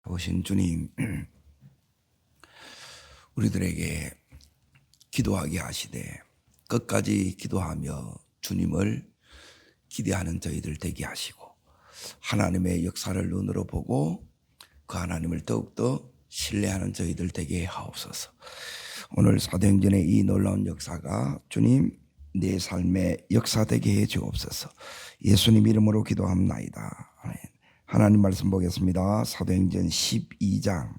오신 주님, 우리들에게 기도하게 하시되 끝까지 기도하며 주님을 기대하는 저희들 되게 하시고 하나님의 역사를 눈으로 보고 그 하나님을 더욱더 신뢰하는 저희들 되게 하옵소서. 오늘 사도행전의 이 놀라운 역사가 주님 내 삶의 역사되게 해 주옵소서. 예수님 이름으로 기도합나이다. 아멘. 하나님 말씀 보겠습니다. 사도행전 12장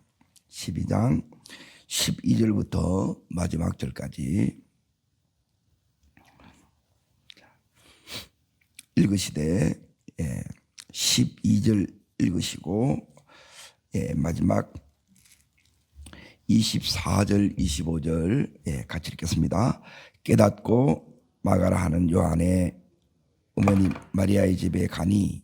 12절부터 마지막 절까지 읽으시되 12절 읽으시고 마지막 24절 25절 같이 읽겠습니다. 깨닫고 마가라 하는 요한의 어머니 마리아의 집에 가니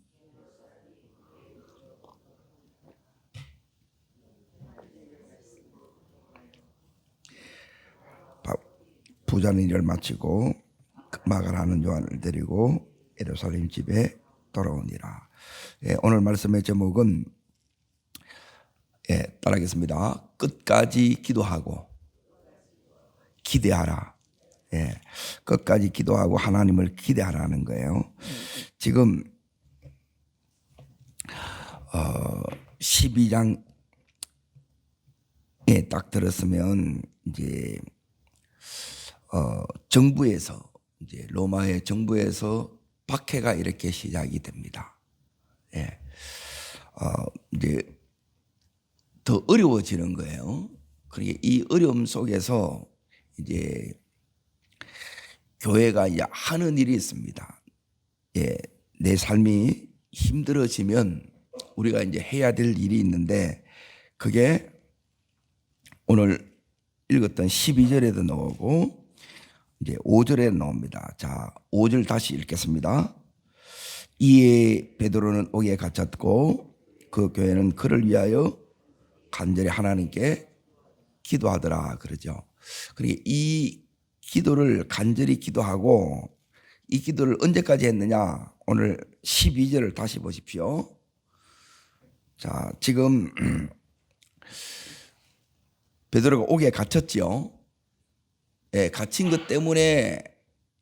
부자는 일을 마치고 마가라 하는 요한을 데리고 예루살렘 집에 돌아오니라. 오늘 말씀의 제목은 따라하겠습니다. 끝까지 기도하고 기대하라. 끝까지 기도하고 하나님을 기대하라는 거예요. 지금 12장에 딱 들었으면 이제 정부에서 이제 로마의 정부에서 박해가 이렇게 시작이 됩니다. 이제 더 어려워지는 거예요. 그러니까 이 어려움 속에서 이제 교회가 이제 하는 일이 있습니다. 내 삶이 힘들어지면 우리가 이제 해야 될 일이 있는데 그게 오늘 읽었던 12절에도 나오고 이제 5절에 나옵니다. 자, 5절 다시 읽겠습니다. 이에 베드로는 옥에 갇혔고 그 교회는 그를 위하여 간절히 하나님께 기도하더라 그러죠. 그러니까 이 기도를 간절히 기도하고 이 기도를 언제까지 했느냐? 오늘 12절을 다시 보십시오. 자, 지금 베드로가 옥에 갇혔지요. 갇힌 것 때문에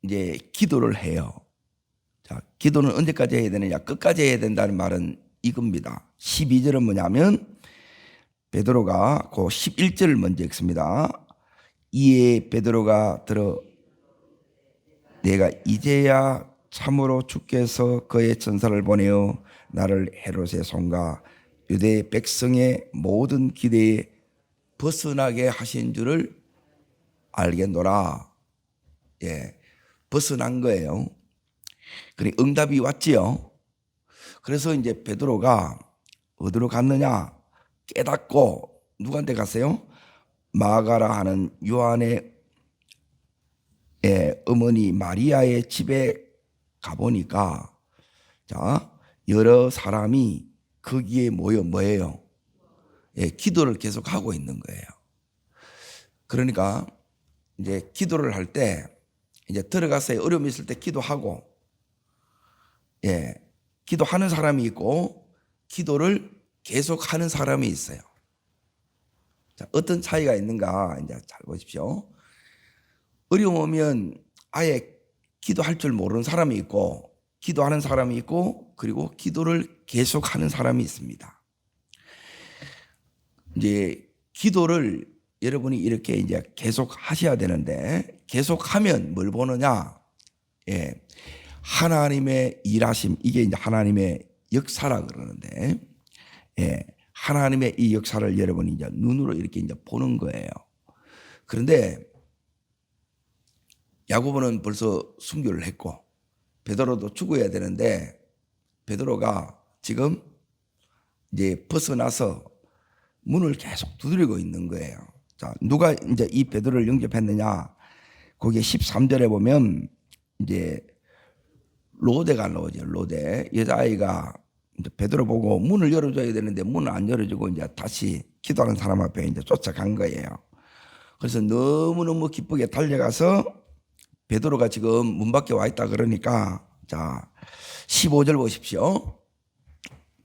이제 기도를 해요. 자, 기도는 언제까지 해야 되느냐? 끝까지 해야 된다는 말은 이겁니다. 12절은 뭐냐면 베드로가 그 11절을 먼저 읽습니다. 이에 베드로가 들어 내가 이제야 참으로 주께서 그의 천사를 보내어 나를 헤롯의 손과 유대 백성의 모든 기대에 벗어나게 하신 줄을 알겠노라. 벗어난 거예요. 그래 응답이 왔지요. 그래서 이제 베드로가 어디로 갔느냐? 깨닫고 누구한테 갔어요? 마가라 하는 요한의 어머니 마리아의 집에 가보니까 자 여러 사람이 거기에 모여 뭐예요? 기도를 계속 하고 있는 거예요. 그러니까 이제 기도를 할 때 이제 들어가서 어려움이 있을 때 기도하고 기도하는 사람이 있고 기도를 계속하는 사람이 있어요. 자, 어떤 차이가 있는가 이제 잘 보십시오. 어려움 오면 아예 기도할 줄 모르는 사람이 있고 기도하는 사람이 있고 그리고 기도를 계속하는 사람이 있습니다. 이제 기도를 여러분이 이렇게 이제 계속 하셔야 되는데 계속하면 뭘 보느냐? 하나님의 일하심, 이게 이제 하나님의 역사라 그러는데, 하나님의 이 역사를 여러분이 이제 눈으로 이렇게 이제 보는 거예요. 그런데 야고보는 벌써 순교를 했고 베드로도 죽어야 되는데 베드로가 지금 이제 벗어나서 문을 계속 두드리고 있는 거예요. 자, 누가 이제 이 베드로를 영접했느냐? 거기에 13절에 보면 이제 로데가 나오죠. 로데 여자아이가 이제 베드로 보고 문을 열어줘야 되는데 문을 안 열어주고 이제 다시 기도하는 사람 앞에 이제 쫓아간 거예요. 그래서 너무너무 기쁘게 달려가서 베드로가 지금 문 밖에 와 있다 그러니까 자 15절 보십시오.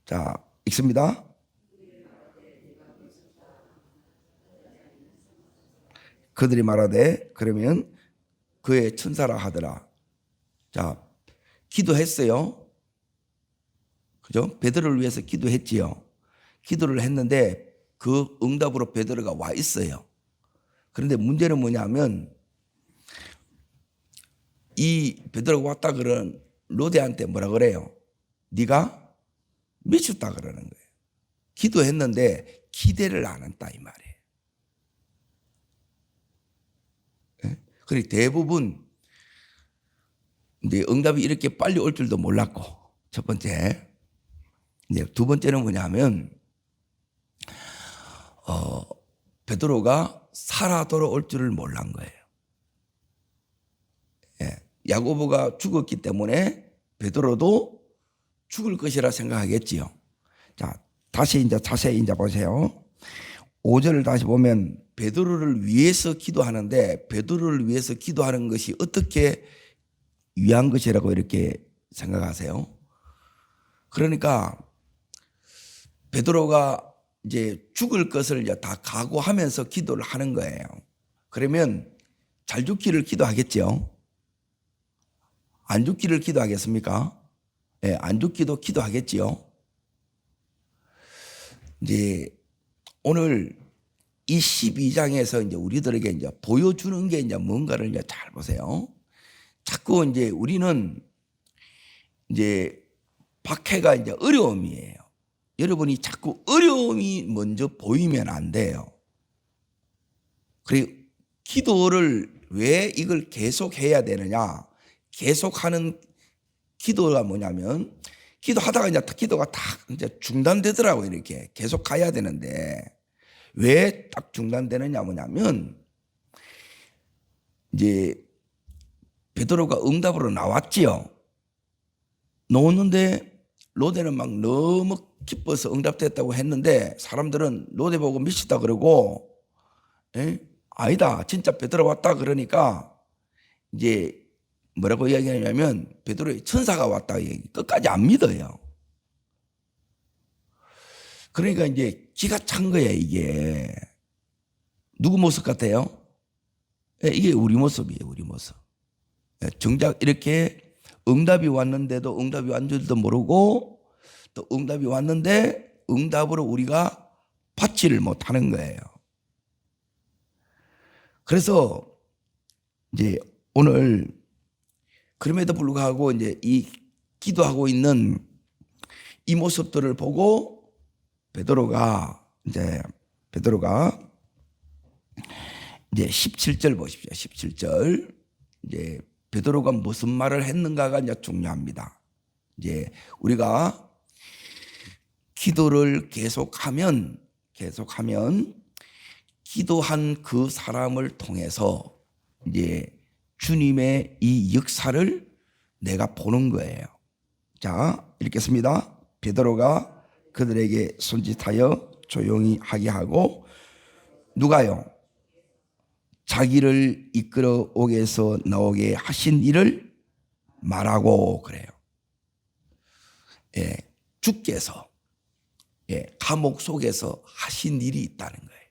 자 읽습니다. 그들이 말하되 그러면 그의 천사라 하더라. 자, 기도했어요. 그죠? 베드로를 위해서 기도했지요. 기도를 했는데 그 응답으로 베드로가 와 있어요. 그런데 문제는 뭐냐면 이 베드로가 왔다 그런 로데한테 뭐라 그래요? 네가 미쳤다 그러는 거예요. 기도했는데 기대를 안 했다 이 말이에요. 그리고 대부분 이제 응답이 이렇게 빨리 올 줄도 몰랐고, 첫 번째. 이제 두 번째는 뭐냐면 베드로가 살아 돌아올 줄을 몰란 거예요. 예. 야고보가 죽었기 때문에 베드로도 죽을 것이라 생각하겠지요. 자, 다시 이제 자세히 이제 보세요. 5절을 다시 보면 베드로를 위해서 기도하는데 베드로를 위해서 기도하는 것이 어떻게 위한 것이라고 이렇게 생각하세요? 그러니까 베드로가 이제 죽을 것을 이제 다 각오하면서 기도를 하는 거예요. 그러면 잘 죽기를 기도하겠죠? 안 죽기를 기도하겠습니까? 예, 안 죽기도 기도하겠지요? 이제 오늘 이 12장에서 이제 우리들에게 이제 보여주는 게 이제 뭔가를 이제 잘 보세요. 자꾸 이제 우리는 이제 박해가 이제 어려움이에요. 여러분이 자꾸 어려움이 먼저 보이면 안 돼요. 그리고 기도를 왜 이걸 계속해야 되느냐? 계속하는 기도가 뭐냐면 기도하다가 이제 기도가 딱 이제 중단되더라고요. 이렇게 계속 가야 되는데 왜 딱 중단되느냐 뭐냐면 이제 베드로가 응답으로 나왔지요. 나왔는데 로데는 막 너무 기뻐서 응답됐다고 했는데 사람들은 로데 보고 미치다 그러고 아니다 진짜 베드로 왔다 그러니까 이제 뭐라고 이야기하냐면 베드로의 천사가 왔다 끝까지 안 믿어요. 그러니까 이제 기가 찬 거예요. 이게 누구 모습 같아요? 이게 우리 모습이에요. 우리 모습. 정작 이렇게 응답이 왔는데도 응답이 왔는 줄도 모르고 또 응답이 왔는데 응답으로 우리가 받지를 못하는 거예요. 그래서 이제 오늘 그럼에도 불구하고 이제 이 기도하고 있는 이 모습들을 보고 베드로가 이제 17절 보십시오. 17절. 이제 베드로가 무슨 말을 했는가가 이제 중요합니다. 이제 우리가 기도를 계속하면 기도한 그 사람을 통해서 이제 주님의 이 역사를 내가 보는 거예요. 자, 읽겠습니다. 베드로가 그들에게 손짓하여 조용히 하게 하고 누가요? 자기를 이끌어 옥에서 나오게 하신 일을 말하고 그래요. 예, 주께서 감옥 속에서 하신 일이 있다는 거예요.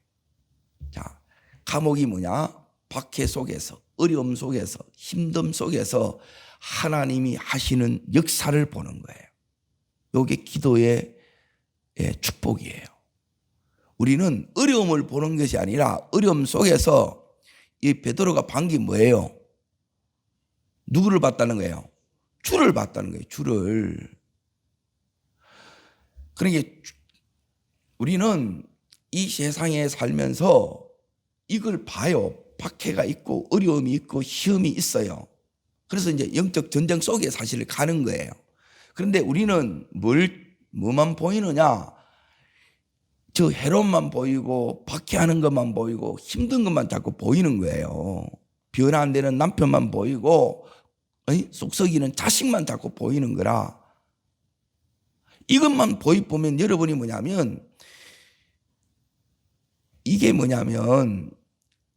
자, 감옥이 뭐냐? 박해 속에서, 어려움 속에서, 힘듦 속에서 하나님이 하시는 역사를 보는 거예요. 이게 기도의 축복이에요. 우리는 어려움을 보는 것이 아니라 어려움 속에서 이 베드로가 본 게 뭐예요? 누구를 봤다는 거예요? 주를 봤다는 거예요. 주를. 그러니까 우리는 이 세상에 살면서 이걸 봐요. 박해가 있고 어려움이 있고 시험이 있어요. 그래서 이제 영적 전쟁 속에 사실 가는 거예요. 그런데 우리는 뭐만 보이느냐? 저 해롭만 보이고 박해하는 것만 보이고 힘든 것만 자꾸 보이는 거예요. 변화 안 되는 남편만 보이고 속 썩이는 자식만 자꾸 보이는 거라. 이것만 보면 여러분이 뭐냐면 이게 뭐냐면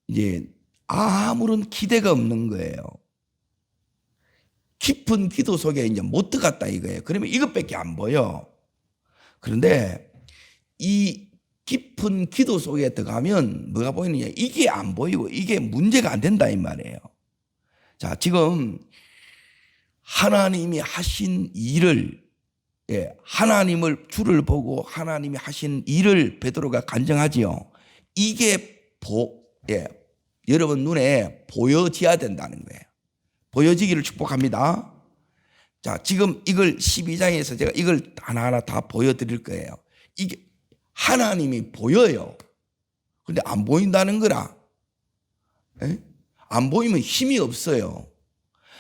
이제 아무런 기대가 없는 거예요. 깊은 기도 속에 이제 못 들어갔다 이거예요. 그러면 이것밖에 안 보여. 그런데 이 깊은 깊은 기도 속에 들어가면 뭐가 보이느냐? 이게 안 보이고 이게 문제가 안 된다 이 말이에요. 자, 지금 하나님이 하신 일을, 하나님을 주를 보고 하나님이 하신 일을 베드로가 간증하지요. 이게 여러분 눈에 보여져야 된다는 거예요. 보여지기를 축복합니다. 자, 지금 이걸 12장에서 제가 이걸 하나하나 다 보여드릴 거예요. 이게 하나님이 보여요. 근데 안 보인다는 거라. 안 보이면 힘이 없어요.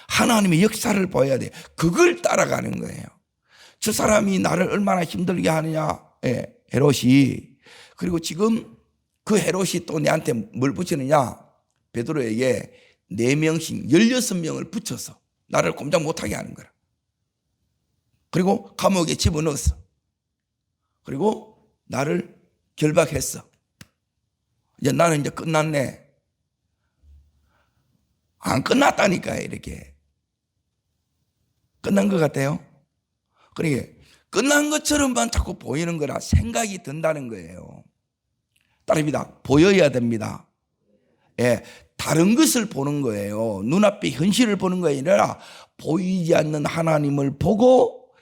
하나님의 역사를 보여야 돼요. 그걸 따라가는 거예요. 저 사람이 나를 얼마나 힘들게 하느냐, 헤롯이. 그리고 지금 그 헤롯이 또 내한테 뭘 붙이느냐? 베드로에게 4명씩 16명을 붙여서 나를 꼼짝 못하게 하는 거라. 그리고 감옥에 집어넣었어. 그리고 나를 결박했어. 이제 나는 이제 끝났네. 안 끝났다니까요, 이렇게. 끝난 것 같아요. 그러니까 끝난 것처럼만 자꾸 보이는 거라 생각이 든다는 거예요. 따릅니다. 보여야 됩니다. 다른 것을 보는 거예요. 눈앞에 현실을 보는 것이 아니라 보이지 않는 하나님을 보고,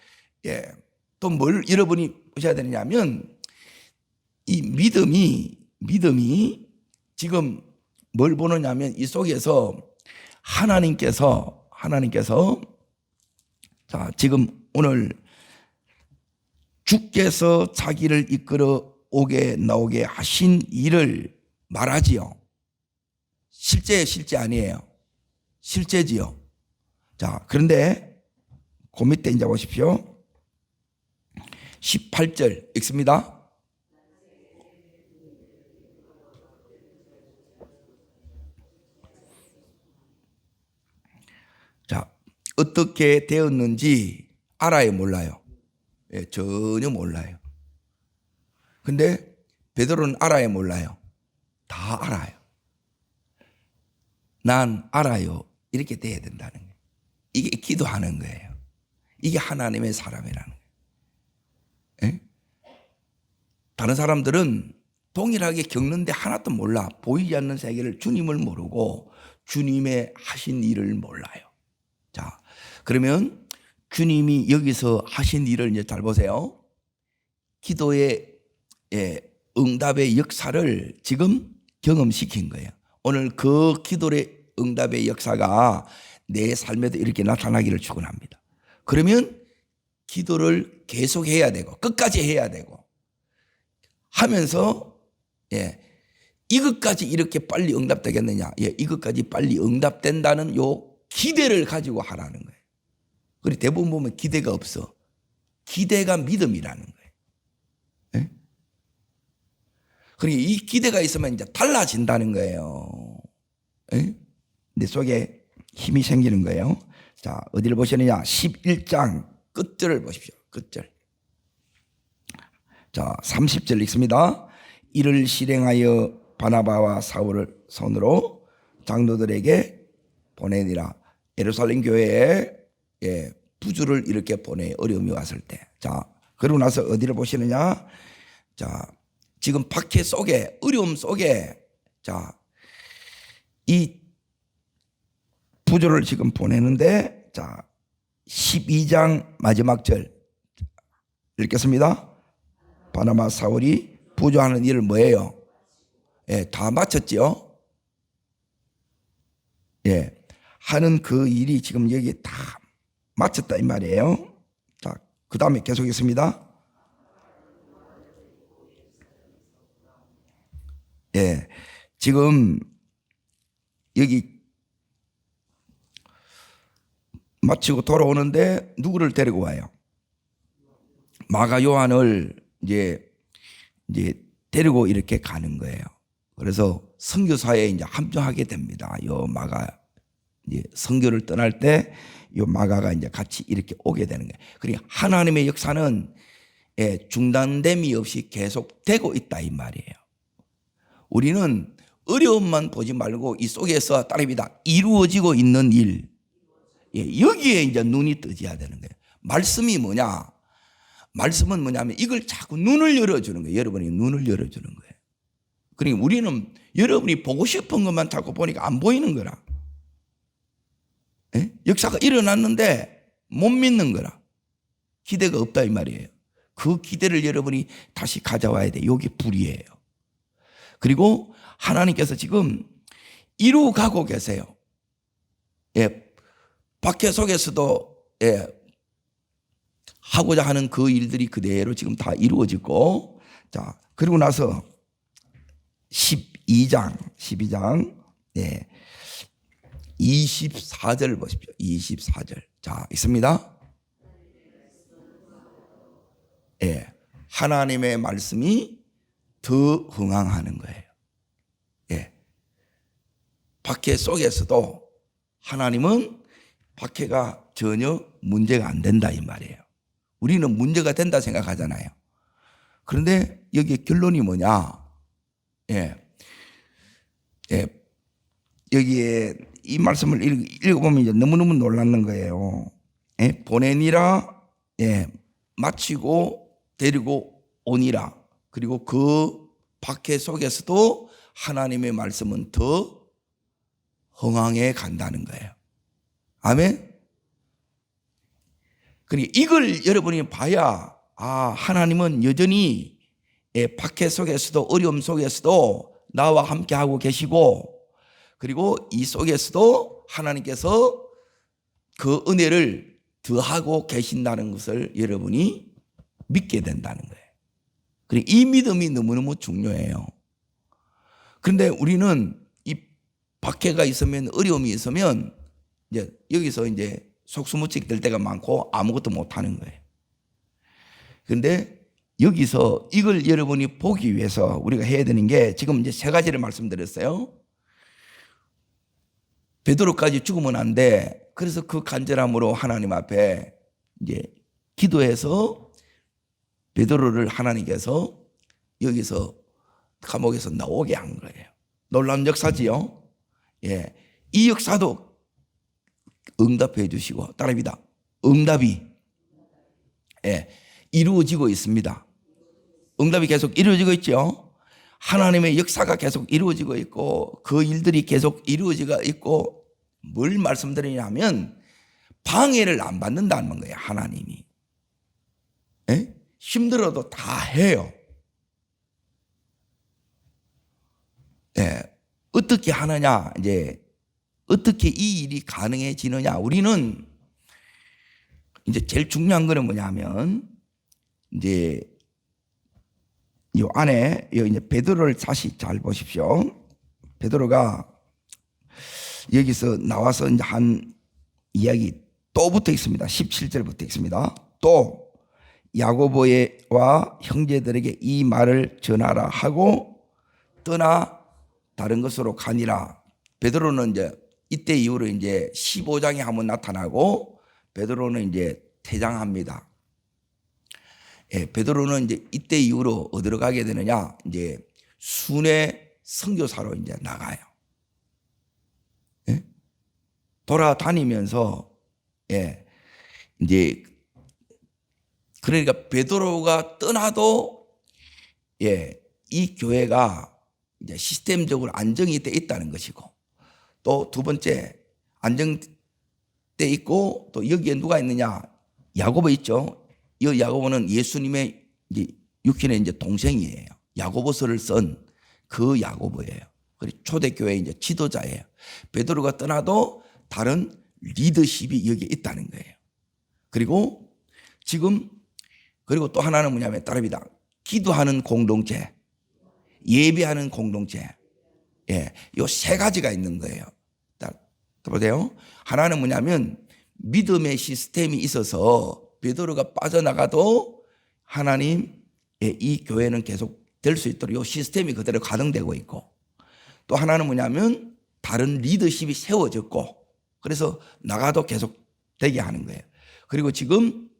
또 뭘 여러분이 보셔야 되느냐면, 이 믿음이 지금 뭘 보느냐면 이 속에서 하나님께서 자, 지금 오늘 주께서 자기를 이끌어 오게 나오게 하신 일을 말하지요. 실제 아니에요. 실제지요. 자, 그런데 그 밑에 이제 보십시오. 18절 읽습니다. 자, 어떻게 되었는지 알아요, 몰라요? 전혀 몰라요. 근데 베드로는 알아요, 몰라요? 다 알아요. 난 알아요. 이렇게 돼야 된다는 거예요. 이게 기도하는 거예요. 이게 하나님의 사람이라는 거예요. 다른 사람들은 동일하게 겪는데 하나도 몰라. 보이지 않는 세계를, 주님을 모르고 주님의 하신 일을 몰라요. 자, 그러면 주님이 여기서 하신 일을 이제 잘 보세요. 기도의 응답의 역사를 지금 경험시킨 거예요. 오늘 그 기도의 응답의 역사가 내 삶에도 이렇게 나타나기를 축원합니다. 그러면 기도를 계속해야 되고 끝까지 해야 되고 하면서 이것까지 이렇게 빨리 응답되겠느냐, 이것까지 빨리 응답된다는 요 기대를 가지고 하라는 거예요. 그리고 대부분 보면 기대가 없어. 기대가 믿음이라는 거예요. 그러니까 이 기대가 있으면 이제 달라진다는 거예요. 내 속에 힘이 생기는 거예요. 자, 어디를 보시느냐? 11장 끝절을 보십시오. 끝절. 자, 30절 읽습니다. 이를 실행하여 바나바와 사울을 손으로 장로들에게 보내니라. 예루살렘 교회에 부주를 이렇게 보내, 어려움이 왔을 때. 자, 그러고 나서 어디를 보시느냐? 자, 지금 박해 속에, 어려움 속에, 자, 이 부조를 지금 보내는데, 자, 12장 마지막 절 읽겠습니다. 바나바 사울이 부조하는 일을 뭐예요? 다 마쳤지요? 하는 그 일이 지금 여기 다 마쳤다 이 말이에요. 자, 그 다음에 계속 있습니다. 지금 여기 마치고 돌아오는데 누구를 데리고 와요? 마가 요한을 이제 데리고 이렇게 가는 거예요. 그래서 선교사에 이제 합류하게 됩니다. 요 마가 이제 선교를 떠날 때 요 마가가 이제 같이 이렇게 오게 되는 거예요. 그러니까 하나님의 역사는 중단됨이 없이 계속되고 있다 이 말이에요. 우리는 어려움만 보지 말고 이 속에서 따릅니다. 이루어지고 있는 일, 여기에 이제 눈이 뜨져야 되는 거예요. 말씀이 뭐냐? 말씀은 뭐냐면 이걸 자꾸 눈을 열어주는 거예요. 여러분이 눈을 열어주는 거예요. 그러니까 우리는 여러분이 보고 싶은 것만 자꾸 보니까 안 보이는 거라. 예? 역사가 일어났는데 못 믿는 거라. 기대가 없다 이 말이에요. 그 기대를 여러분이 다시 가져와야 돼. 이게 불이에요. 그리고 하나님께서 지금 이루어가고 계세요. 예, 박해 속에서도 하고자 하는 그 일들이 그대로 지금 다 이루어지고, 자, 그리고 나서 12장, 24절 보십시오. 24절. 자, 있습니다. 예, 하나님의 말씀이 더 흥황하는 거예요. 예, 박해 속에서도 하나님은 박해가 전혀 문제가 안 된다 이 말이에요. 우리는 문제가 된다 생각하잖아요. 그런데 여기 결론이 뭐냐? 여기에 이 말씀을 읽어보면 이제 너무너무 놀라는 거예요. 보내니라, 마치고 데리고 오니라. 그리고 그 박해 속에서도 하나님의 말씀은 더 흥황해 간다는 거예요. 아멘. 그러니까 이걸 여러분이 봐야 하나님은 여전히 박해 속에서도 어려움 속에서도 나와 함께 하고 계시고, 그리고 이 속에서도 하나님께서 그 은혜를 더하고 계신다는 것을 여러분이 믿게 된다는 거예요. 그리고 이 믿음이 너무너무 중요해요. 그런데 우리는 이 박해가 있으면, 어려움이 있으면 이제 여기서 이제 속수무책 될 때가 많고 아무것도 못하는 거예요. 그런데 여기서 이걸 여러분이 보기 위해서 우리가 해야 되는 게, 지금 이제 세 가지를 말씀드렸어요. 베드로까지 죽으면 안 돼. 그래서 그 간절함으로 하나님 앞에 이제 기도해서 베드로를 하나님께서 여기서 감옥에서 나오게 한 거예요. 놀라운 역사지요. 예, 이 역사도 응답해 주시고, 따라합니다. 응답이 이루어지고 있습니다. 응답이 계속 이루어지고 있죠. 하나님의 역사가 계속 이루어지고 있고, 그 일들이 계속 이루어지고 있고, 뭘 말씀드리냐면 방해를 안 받는다는 거예요. 하나님이 힘들어도 다 해요. 어떻게 하느냐, 이제 어떻게 이 일이 가능해지느냐. 우리는 이제 제일 중요한 거는 뭐냐면, 이제 이 안에 이제 베드로를 다시 잘 보십시오. 베드로가 여기서 나와서 이제 한 이야기 또 붙어 있습니다. 17절 붙어 있습니다. 또 야고보와 형제들에게 이 말을 전하라 하고 떠나 다른 것으로 가니라. 베드로는 이제 이때 이후로 이제 15장에 한번 나타나고, 베드로는 이제 퇴장합니다. 베드로는 이제 이때 이후로 어디로 가게 되느냐? 이제 순회 선교사로 이제 나가요. 돌아다니면서, 이제 그러니까 베드로가 떠나도 이 교회가 이제 시스템적으로 안정이 돼 있다는 것이고, 또 두 번째 안정돼 있고, 또 여기에 누가 있느냐? 야고보 있죠. 이 야고보는 예수님의 이제 육신의 이제 동생이에요. 야고보서를 쓴 그 야고보예요. 그리고 초대교회 이제 지도자예요. 베드로가 떠나도 다른 리더십이 여기에 있다는 거예요. 그리고 지금, 그리고 또 하나는 뭐냐면 따릅니다. 기도하는 공동체, 예배하는 공동체, 요 세 가지가 있는 거예요. 보세요. 하나는 뭐냐면 믿음의 시스템이 있어서 베드로가 빠져나가도 하나님의 이 교회는 계속 될 수 있도록 이 시스템이 그대로 가동되고 있고, 또 하나는 뭐냐면 다른 리더십이 세워졌고, 그래서 나가도 계속 되게 하는 거예요. 그리고 지금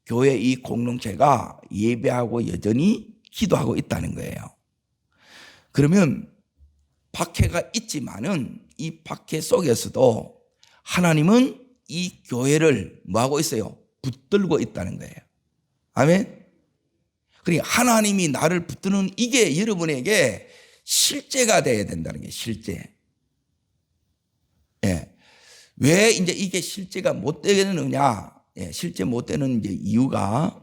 교회 이 공동체가 예배하고 여전히 기도하고 있다는 거예요. 그러면 박해가 있지만은 이 박해 속에서도 하나님은 이 교회를 뭐하고 있어요? 붙들고 있다는 거예요. 아멘. 그러니까 하나님이 나를 붙드는 이게 여러분에게 실제가 돼야 된다는 게 실제. 예. 왜 이제 이게 실제가 못 되느냐? 예, 실제 못 되는 이제 이유가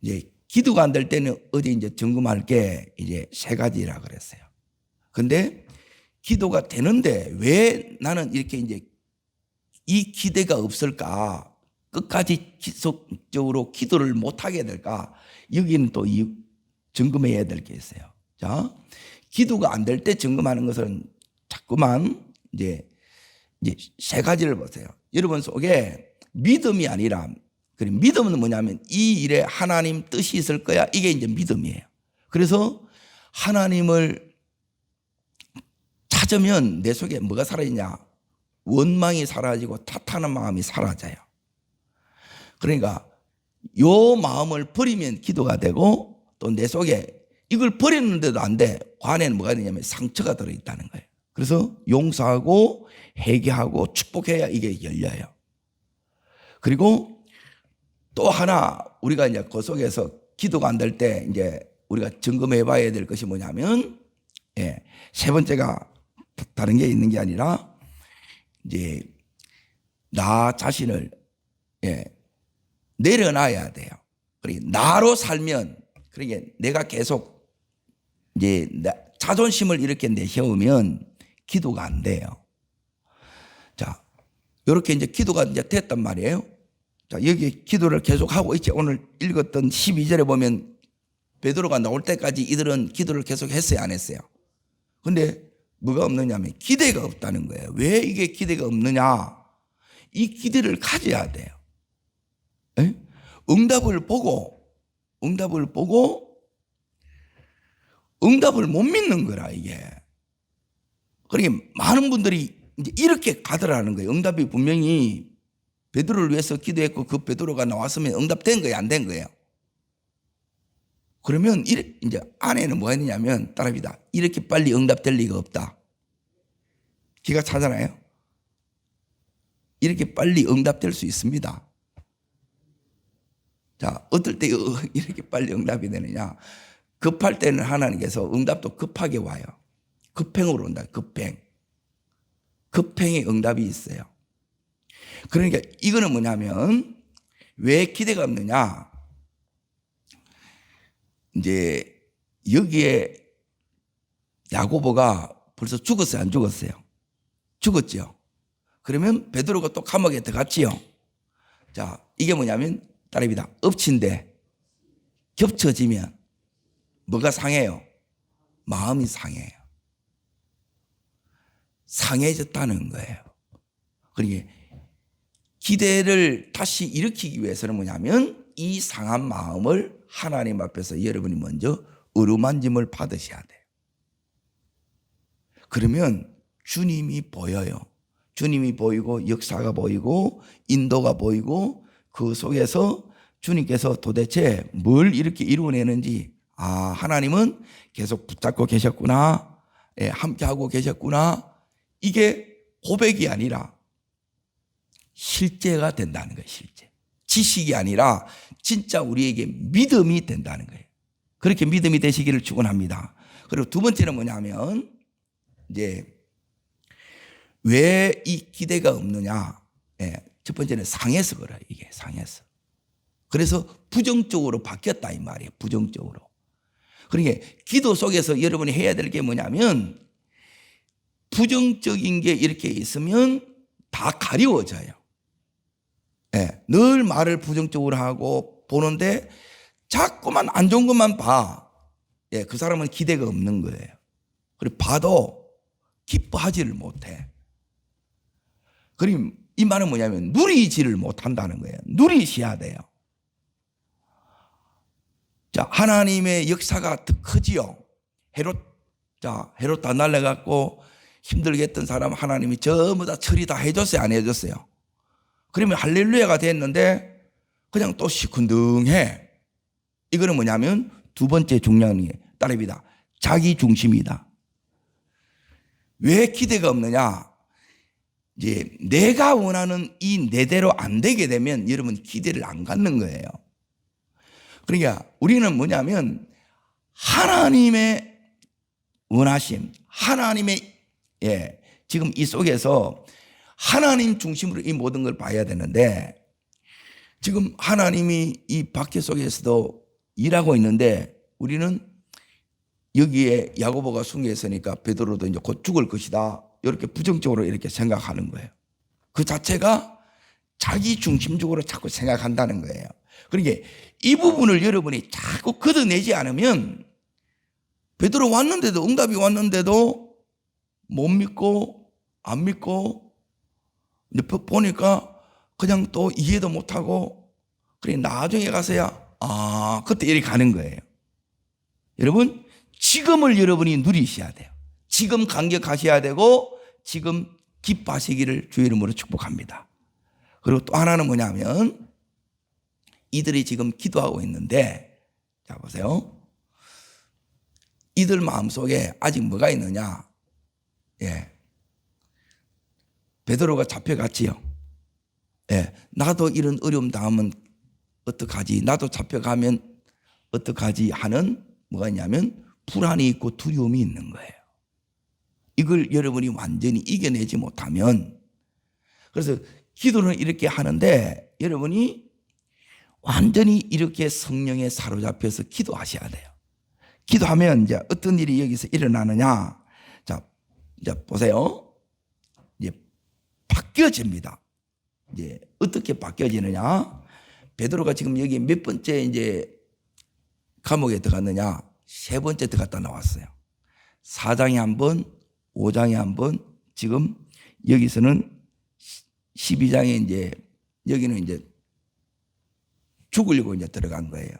이제 기도가 안 될 때는 어디 이제 점검할 게 이제 세 가지라 그랬어요. 근데 기도가 되는데 왜 나는 이렇게 이제 이 기대가 없을까? 끝까지 지속적으로 기도를 못 하게 될까? 여기는 또 점검해야 될 게 있어요. 자, 기도가 안 될 때 점검하는 것은 자꾸만 이제 세 가지를 보세요. 여러분 속에 믿음이 아니라, 그리고 믿음은 뭐냐면 이 일에 하나님 뜻이 있을 거야. 이게 이제 믿음이에요. 그래서 하나님을 찾으면 내 속에 뭐가 사라지냐? 원망이 사라지고 탓하는 마음이 사라져요. 그러니까 요 마음을 버리면 기도가 되고, 또 내 속에 이걸 버렸는데도 안 돼. 그 안에는 뭐가 되냐면 상처가 들어있다는 거예요. 그래서 용서하고 회개하고 축복해야 이게 열려요. 그리고 또 하나 우리가 이제 그 속에서 기도가 안 될 때 이제 우리가 점검해 봐야 될 것이 뭐냐면, 예, 세 번째가 다른 게 있는 게 아니라 이제 나 자신을, 예, 내려놔야 돼요. 그러니까 나로 살면, 그러니까 내가 계속 이제 자존심을 이렇게 내세우면 기도가 안 돼요. 자, 이렇게 이제 기도가 이제 됐단 말이에요. 자, 여기 기도를 계속 하고 있지. 오늘 읽었던 12절에 보면 베드로가 나올 때까지 이들은 기도를 계속 했어요, 안 했어요? 근데 뭐가 없느냐면 기대가 없다는 거예요. 왜 이게 기대가 없느냐? 이 기대를 가져야 돼요. 에? 응답을 보고 응답을 못 믿는 거라, 이게. 그러니까 많은 분들이 이제 이렇게 가더라는 거예요. 응답이 분명히 베드로를 위해서 기도했고 그 베드로가 나왔으면 응답된 거예요, 안 된 거예요? 그러면 이제 안에는 뭐가 있느냐면, 따라합니다. 이렇게 빨리 응답될 리가 없다. 기가 차잖아요. 이렇게 빨리 응답될 수 있습니다. 자, 어떨 때 이렇게 빨리 응답이 되느냐? 급할 때는 하나님께서 응답도 급하게 와요. 급행으로 온다. 급행의 응답이 있어요. 그러니까 이거는 뭐냐면 왜 기대가 없느냐? 이제 여기에 야고보가 벌써 죽었어요, 안 죽었어요? 죽었죠. 그러면 베드로가 또 감옥에 들어갔지요. 자, 이게 뭐냐면 따라합니다. 엎친데 겹쳐지면 뭐가 상해요? 마음이 상해요. 상해졌다는 거예요. 그러니까 기대를 다시 일으키기 위해서는 뭐냐면 이 상한 마음을 하나님 앞에서 여러분이 먼저 어루만짐을 받으셔야 돼요. 그러면 주님이 보여요. 주님이 보이고 역사가 보이고 인도가 보이고 그 속에서 주님께서 도대체 뭘 이렇게 이루어내는지, 아, 하나님은 계속 붙잡고 계셨구나, 예, 함께하고 계셨구나, 이게 고백이 아니라 실제가 된다는 거예요. 실제. 지식이 아니라 진짜 우리에게 믿음이 된다는 거예요. 그렇게 믿음이 되시기를 축원합니다. 그리고 두 번째는 뭐냐면 이제 왜 이 기대가 없느냐? 예, 첫 번째는 상해서 그래요. 이게 상해서. 그래서 부정적으로 바뀌었다 이 말이에요. 부정적으로. 그러니까 기도 속에서 여러분이 해야 될 게 뭐냐면 부정적인 게 이렇게 있으면 다 가리워져요. 예, 늘 말을 부정적으로 하고 보는데 자꾸만 안 좋은 것만 봐. 예, 그 사람은 기대가 없는 거예요. 그리고 봐도 기뻐하지를 못해. 그럼 이 말은 뭐냐면 누리지를 못한다는 거예요. 누리셔야 돼요. 자, 하나님의 역사가 더 크지요. 헤롯 다 날려갖고 힘들게 했던 사람 하나님이 전부 다 처리 다 해줬어요, 안 해줬어요? 그러면 할렐루야가 됐는데 그냥 또 시큰둥해. 이거는 뭐냐면 두 번째 중요한 게 따릅니다. 자기 중심이다. 왜 기대가 없느냐? 이제 내가 원하는 이 내대로 안 되게 되면 여러분 기대를 안 갖는 거예요. 그러니까 우리는 뭐냐면 하나님의 원하심, 하나님의 지금 이 속에서 하나님 중심으로 이 모든 걸 봐야 되는데 지금 하나님이 이 박해 속에서도 일하고 있는데 우리는 여기에 야고보가 순교했으니까 베드로도 이제 곧 죽을 것이다. 이렇게 부정적으로 이렇게 생각하는 거예요. 그 자체가 자기 중심적으로 자꾸 생각한다는 거예요. 그러니까 이 부분을 여러분이 자꾸 걷어내지 않으면 베드로 왔는데도 응답이 왔는데도 못 믿고 안 믿고 보니까 그냥 또 이해도 못하고 그래 나중에 가서야 그때 이렇게 가는 거예요. 여러분 지금을 여러분이 누리셔야 돼요. 지금 감격하셔야 되고 지금 기뻐하시기를 주의 이름으로 축복합니다. 그리고 또 하나는 뭐냐면 이들이 지금 기도하고 있는데 자 보세요. 이들 마음속에 아직 뭐가 있느냐. 베드로가 잡혀갔지요. 나도 이런 어려움 당하면 어떡하지? 나도 잡혀가면 어떡하지? 하는 뭐가 있냐면 불안이 있고 두려움이 있는 거예요. 이걸 여러분이 완전히 이겨내지 못하면 그래서 기도는 이렇게 하는데 여러분이 완전히 이렇게 성령에 사로잡혀서 기도하셔야 돼요. 기도하면 이제 어떤 일이 여기서 일어나느냐. 자, 이제 보세요. 이제 바뀌어집니다. 이제 어떻게 바뀌어지느냐. 베드로가 지금 여기 몇 번째 이제 감옥에 들어갔느냐. 3번째 들어갔다 나왔어요. 4장에 한 번, 5장에 한 번, 지금 여기서는 12장에 이제 여기는 이제 죽으려고 이제 들어간 거예요.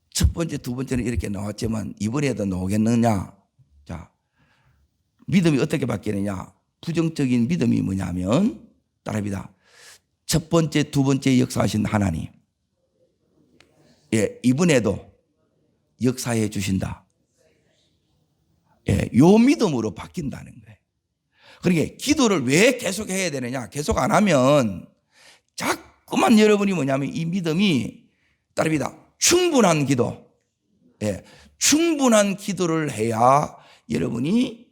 첫 번째, 두 번째는 이렇게 나왔지만 이번에도 나오겠느냐? 자, 믿음이 어떻게 바뀌느냐? 부정적인 믿음이 뭐냐면 따라합니다. 첫 번째, 두 번째 역사하신 하나님. 이번에도 역사해 주신다. 요 믿음으로 바뀐다는 거예요. 그러니까 기도를 왜 계속 해야 되느냐? 계속 안 하면 자꾸만 여러분이 뭐냐면 이 믿음이 따릅니다. 충분한 기도. 충분한 기도를 해야 여러분이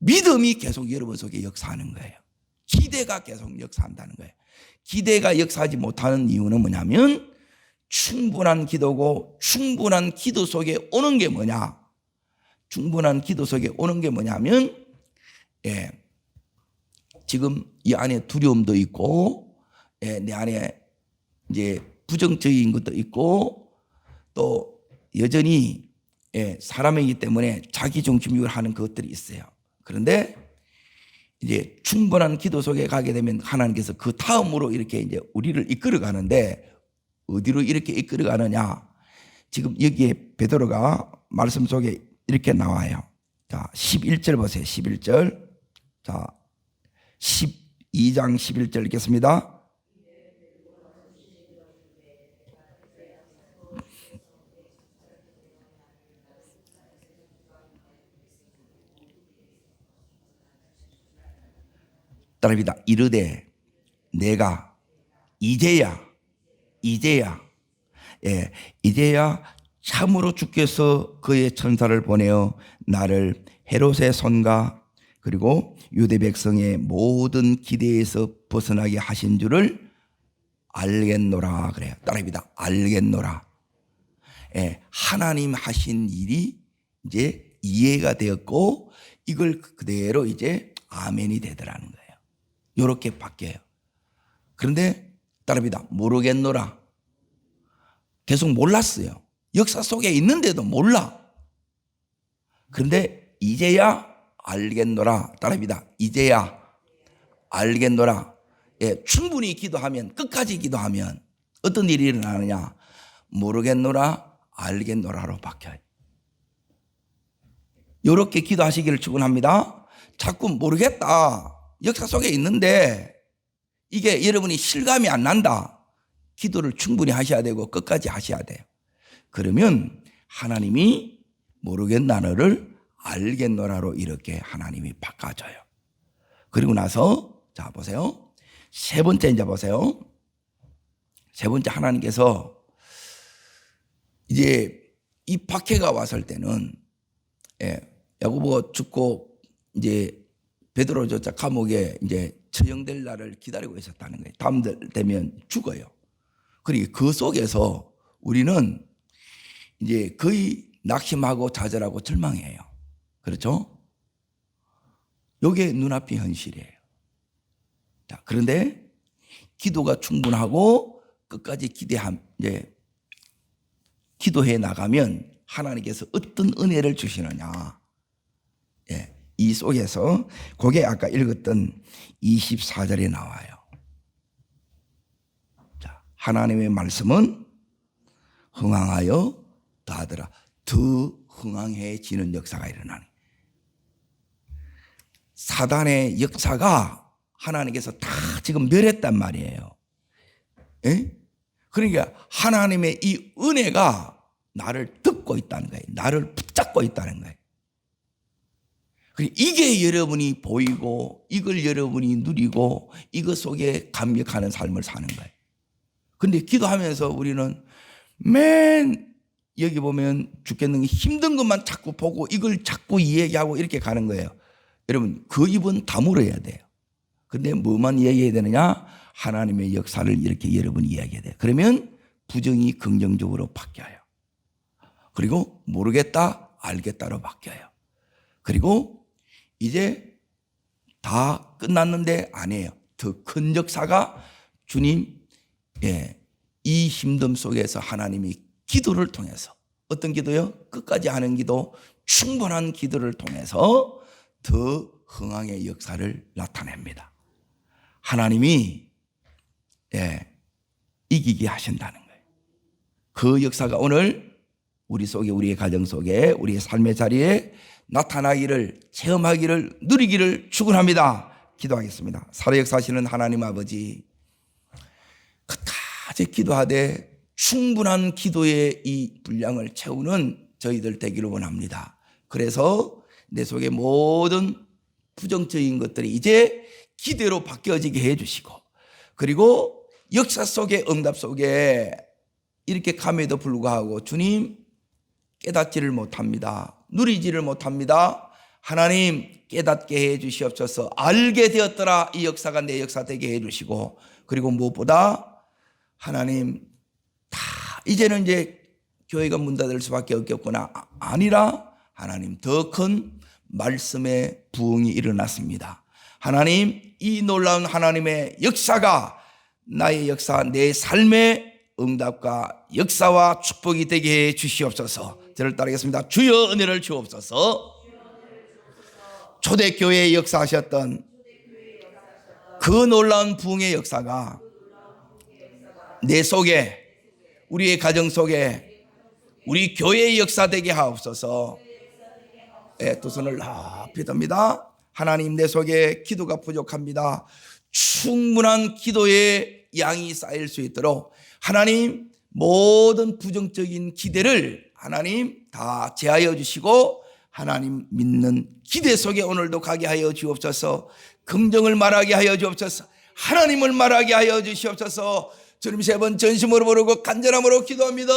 믿음이 계속 여러분 속에 역사하는 거예요. 기대가 계속 역사한다는 거예요. 기대가 역사하지 못하는 이유는 뭐냐면 충분한 기도고 충분한 기도 속에 오는 게 뭐냐? 충분한 기도 속에 오는 게 뭐냐면 지금 이 안에 두려움도 있고 내 안에 이제 부정적인 것도 있고 또 여전히 사람이기 때문에 자기 중심적으로 하는 것들이 있어요. 그런데 이제 충분한 기도 속에 가게 되면 하나님께서 그 다음으로 이렇게 이제 우리를 이끌어 가는데 어디로 이렇게 이끌어 가느냐? 지금 여기에 베드로가 말씀 속에 이렇게 나와요. 자, 11절 보세요. 11절. 자, 12장 11절 읽겠습니다. 따라합니다. 이르되 내가 이제야 참으로 주께서 그의 천사를 보내어 나를 헤롯의 손과 그리고 유대 백성의 모든 기대에서 벗어나게 하신 줄을 알겠노라 그래요. 따라합니다. 알겠노라. 하나님 하신 일이 이제 이해가 되었고 이걸 그대로 이제 아멘이 되더라는 거예요. 이렇게 바뀌어요. 그런데 따라합니다. 모르겠노라. 계속 몰랐어요. 역사 속에 있는데도 몰라. 그런데 이제야 알겠노라. 따라합니다. 이제야 알겠노라. 충분히 기도하면 끝까지 기도하면 어떤 일이 일어나느냐. 모르겠노라 알겠노라로 바뀌어요. 이렇게 기도하시기를 축원합니다. 자꾸 모르겠다. 역사 속에 있는데 이게 여러분이 실감이 안 난다. 기도를 충분히 하셔야 되고 끝까지 하셔야 돼요. 그러면 하나님이 모르겠나를 알겠노라로 이렇게 하나님이 바꿔줘요. 그리고 나서 자 보세요. 세 번째 이제 보세요. 세 번째, 하나님께서 이제 이 박해가 왔을 때는 야고보가 죽고 이제 베드로조차 감옥에 이제 처형될 날을 기다리고 있었다는 거예요. 다음 달 되면 죽어요. 그러니까 그 속에서 우리는 이제 거의 낙심하고 좌절하고 절망해요. 그렇죠? 이게 눈앞의 현실이에요. 자, 그런데 기도가 충분하고 끝까지 이제 기도해 나가면 하나님께서 어떤 은혜를 주시느냐. 이 속에서 그게 아까 읽었던 24절에 나와요. 자, 하나님의 말씀은 흥황하여 더하더라. 더 흥황해지는 역사가 일어나는. 사단의 역사가 하나님께서 다 지금 멸했단 말이에요. 그러니까 하나님의 이 은혜가 나를 덮고 있다는 거예요. 나를 붙잡고 있다는 거예요. 이게 여러분이 보이고 이걸 여러분이 누리고 이것 속에 감격하는 삶을 사는 거예요. 그런데 기도하면서 우리는 맨 여기 보면 죽겠는 게 힘든 것만 자꾸 보고 이걸 자꾸 이야기하고 이렇게 가는 거예요. 여러분 그 입은 다물어야 돼요. 근데 뭐만 이야기해야 되느냐? 하나님의 역사를 이렇게 여러분이 이야기해야 돼요. 그러면 부정이 긍정적으로 바뀌어요. 그리고 모르겠다, 알겠다로 바뀌어요. 그리고 이제 다 끝났는데 아니에요. 더 큰 역사가 주님, 이 힘듦 속에서 하나님이 기도를 통해서, 어떤 기도요? 끝까지 하는 기도, 충분한 기도를 통해서 더 흥황의 역사를 나타냅니다. 하나님이 이기게 하신다는 거예요. 그 역사가 오늘 우리 속에, 우리의 가정 속에, 우리의 삶의 자리에 나타나기를, 체험하기를, 누리기를 축원합니다. 기도하겠습니다. 살아 역사하시는 하나님 아버지, 끝까지 기도하되 충분한 기도의 이 분량을 채우는 저희들 되기를 원합니다. 그래서 내 속에 모든 부정적인 것들이 이제 기대로 바뀌어지게 해주시고, 그리고 역사 속에, 응답 속에 이렇게 감에도 불구하고 주님 깨닫지를 못합니다. 누리지를 못합니다. 하나님 깨닫게 해 주시옵소서. 알게 되었더라. 이 역사가 내 역사 되게 해 주시고, 그리고 무엇보다 하나님 다 이제는 이제 교회가 문 닫을 수밖에 없겠구나 아니라 하나님 더 큰 말씀의 부흥이 일어났습니다. 하나님 이 놀라운 하나님의 역사가 나의 역사, 내 삶의 응답과 역사와 축복이 되게 해 주시옵소서. 저를 따르겠습니다. 주여 은혜를 주옵소서. 초대교회에 역사하셨던 그 놀라운 부흥의 역사가 내 속에, 우리의 가정 속에, 우리 교회의 역사 되게 하옵소서. 두 손을 높이 듭니다. 하나님, 내 속에 기도가 부족합니다. 충분한 기도의 양이 쌓일 수 있도록 하나님 모든 부정적인 기대를 하나님 다 제하여 주시고, 하나님 믿는 기대 속에 오늘도 가게 하여 주옵소서. 긍정을 말하게 하여 주옵소서. 하나님을 말하게 하여 주시옵소서. 주님, 세 번 전심으로 부르고 간절함으로 기도합니다.